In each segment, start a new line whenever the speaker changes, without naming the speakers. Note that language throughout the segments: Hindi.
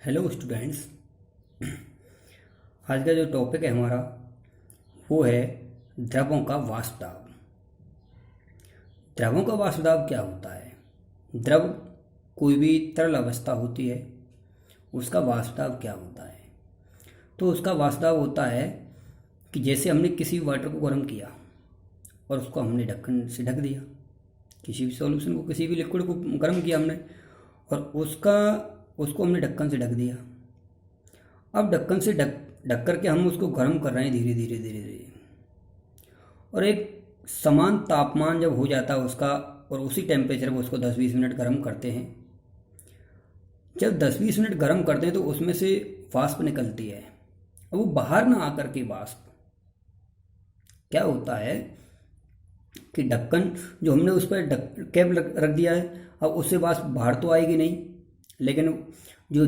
Hello students. आज का जो टॉपिक है हमारा वो है द्रवों का वाष्प दाब। द्रवों का वाष्प दाब क्या होता है? द्रव कोई भी तरल अवस्था होती है, उसका वाष्प दाब क्या होता है? तो उसका वाष्प दाब होता है कि जैसे हमने किसी वाटर को गर्म किया और उसको हमने ढक्कन से ढक दिया। किसी भी सॉल्यूशन को, किसी भी लिक्विड को गर्म किया हमने और उसको हमने ढक्कन से ढक दिया। अब ढक्कन से ढक करके हम उसको गर्म कर रहे हैं धीरे धीरे धीरे धीरे, और एक समान तापमान जब हो जाता है उसका और उसी टेम्परेचर पर उसको 10-20 मिनट गर्म करते हैं। जब 10-20 मिनट गर्म करते हैं तो उसमें से वाष्प निकलती है। अब वो बाहर ना आकर के वाष्प क्या होता है कि ढक्कन जो हमने उस पर कैप रख दिया है, अब उससे वाष्प बाहर तो आएगी नहीं, लेकिन जो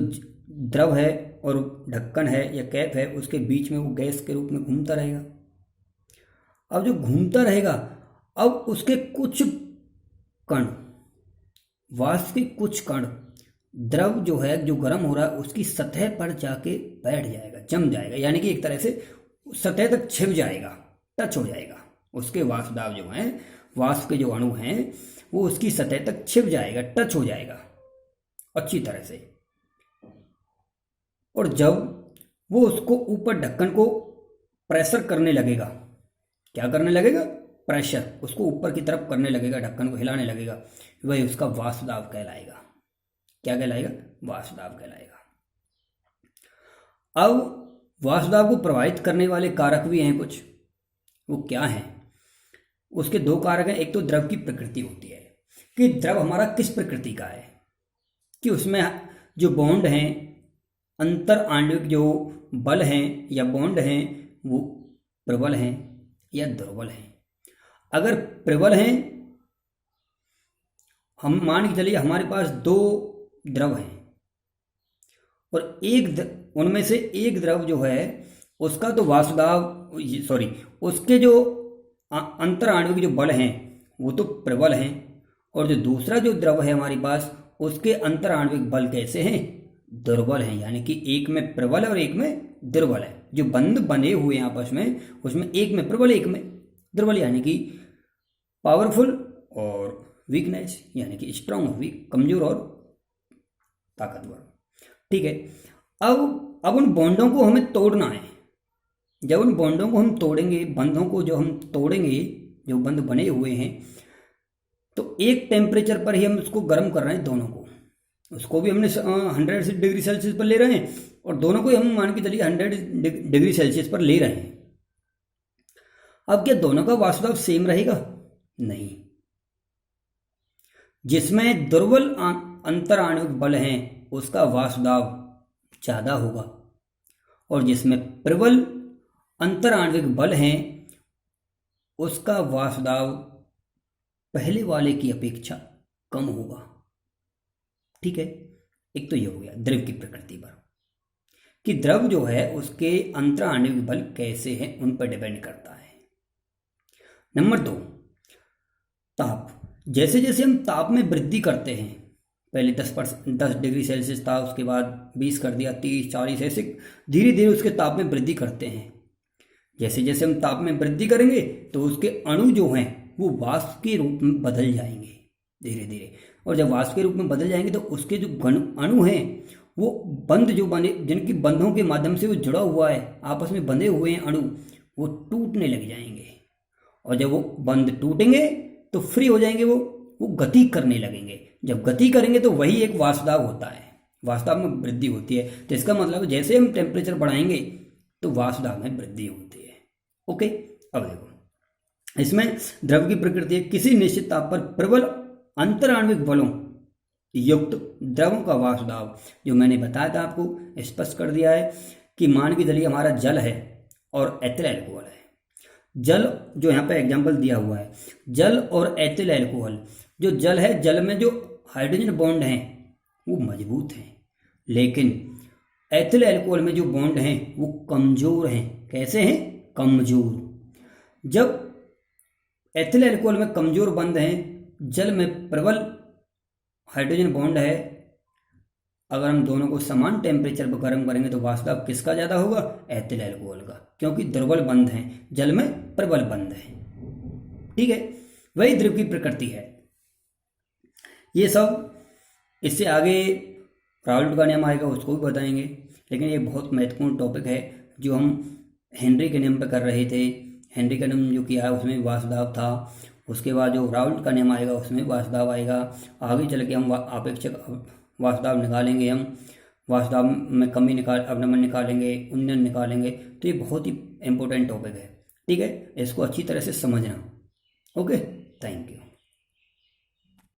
द्रव है और ढक्कन है या कैप है उसके बीच में वो गैस के रूप में घूमता रहेगा। अब जो घूमता रहेगा, अब उसके कुछ कण, वाष्प के कुछ कण, द्रव जो है जो गर्म हो रहा है उसकी सतह पर जाके बैठ जाएगा, जम जाएगा, यानी कि एक तरह से सतह तक छिप जाएगा, टच हो जाएगा। उसके वाष्प दाब जो है, वाष्प के जो अणु हैं वो उसकी सतह तक छिप जाएगा, टच हो जाएगा अच्छी तरह से। और जब वो उसको ऊपर ढक्कन को प्रेशर करने लगेगा, क्या करने लगेगा? प्रेशर, उसको ऊपर की तरफ करने लगेगा, ढक्कन को हिलाने लगेगा, वही उसका वाष्प दाब कहलाएगा। क्या कहलाएगा? वाष्प दाब कहलाएगा। अब वाष्प दाब को प्रभावित करने वाले कारक भी हैं कुछ। वो क्या हैं? उसके दो कारक हैं। एक तो द्रव की प्रकृति होती है कि द्रव हमारा किस प्रकृति का है, कि उसमें जो बॉन्ड हैं, अंतर आणविक जो बल हैं या बॉन्ड हैं, वो प्रबल हैं या दुर्बल हैं। अगर प्रबल हैं, हम मान के चलिए हमारे पास दो द्रव हैं और उनमें से एक द्रव जो है उसका तो वाष्प दाब, सॉरी, उसके जो अंतर आणविक जो बल हैं वो तो प्रबल हैं, और जो दूसरा जो द्रव है हमारे पास उसके अंतर आणविक बल कैसे हैं? दुर्बल हैं, यानी कि एक में प्रबल है और एक में दुर्बल है। जो बंध बने हुए हैं आपस में, उसमें एक में प्रबल एक में दुर्बल, यानी कि पावरफुल और वीकनेस, यानी कि स्ट्रांग और वीक, कमजोर और ताकतवर। ठीक है। अब उन बॉन्डों को हमें तोड़ना है। जब उन बॉन्डों को हम तोड़ेंगे, बंधों को जो हम तोड़ेंगे, जो बंध बने हुए हैं, तो एक टेम्परेचर पर ही हम उसको गर्म कर रहे हैं दोनों को। उसको भी हमने 100 डिग्री सेल्सियस पर ले रहे हैं और दोनों को हम मान के चलिए 100 डिग्री सेल्सियस पर ले रहे हैं। अब क्या दोनों का वाष्प दाब सेम रहेगा? नहीं। जिसमें दुर्बल अंतर आणविक बल हैं उसका वाष्प दाब ज्यादा होगा, और जिसमें प्रबल अंतर आणविक बल हैं उसका वाष्प दाब पहले वाले की अपेक्षा कम होगा। ठीक है। एक तो ये हो गया द्रव की प्रकृति पर, कि द्रव जो है उसके अंतर आणविक बल कैसे हैं उन पर डिपेंड करता है। नंबर 2, ताप। जैसे जैसे हम ताप में वृद्धि करते हैं, पहले 10 डिग्री सेल्सियस था, उसके बाद 20 कर दिया, 30, 40, ऐसे धीरे धीरे उसके ताप में वृद्धि करते हैं। जैसे जैसे हम ताप में वृद्धि करेंगे तो उसके अणु जो हैं वो वाष्प के रूप में बदल जाएंगे धीरे धीरे, और जब वाष्प के रूप में बदल जाएंगे तो उसके जो अणु हैं वो बंध जो बने, जिनकी बंधों के माध्यम से वो जुड़ा हुआ है, आपस में बंधे हुए हैं अणु, वो टूटने लग जाएंगे। और जब वो बंध टूटेंगे तो फ्री हो जाएंगे, वो गति करने लगेंगे। जब गति करेंगे तो वही एक वाष्प दाब होता है, वाष्प दाब में वृद्धि होती है। तो इसका मतलब जैसे हम टेम्परेचर बढ़ाएंगे तो वाष्प दाब में वृद्धि होती है। ओके। अब देखो, इसमें द्रव की प्रकृति है, किसी निश्चित ताप पर प्रबल अंतर आणविक बलों युक्त द्रवों का वाष्प दाब, जो मैंने बताया था आपको, स्पष्ट कर दिया है कि मान के चलिए हमारा जल है और एथिल अल्कोहल है। जल जो यहाँ पे एग्जाम्पल दिया हुआ है, जल और एथिल अल्कोहल। जो जल है, जल में जो हाइड्रोजन बॉन्ड हैं वो मजबूत हैं, लेकिन एथिल अल्कोहल में जो बॉन्ड हैं वो कमजोर हैं। कैसे हैं? कमजोर। जब एथिल अल्कोहल में कमजोर बंध हैं, जल में प्रबल हाइड्रोजन बॉन्ड है, अगर हम दोनों को समान टेम्परेचर पर गर्म करेंगे तो वाष्प दाब किसका ज़्यादा होगा? एथिल अल्कोहल का, क्योंकि द्रवल बंध हैं, जल में प्रबल बंध है। ठीक है, वही द्रव की प्रकृति है। ये सब इससे आगे राउल्ट का नियम आएगा, उसको भी बताएंगे, लेकिन ये बहुत महत्वपूर्ण टॉपिक है जो हम हेनरी के नियम पे कर रहे थे। हेनरी का नियम जो किया है उसमें वाष्प दाब था, उसके बाद जो राउल्ट का नियम आएगा उसमें वाष्प दाब आएगा। आगे चल के हम आपेक्षिक वाष्प दाब निकालेंगे, हम वाष्प दाब में कमी अवनमन निकालेंगे, उन्नयन निकालेंगे। तो ये बहुत ही इंपॉर्टेंट टॉपिक है। ठीक है, इसको अच्छी तरह से समझना। Okay, thank you.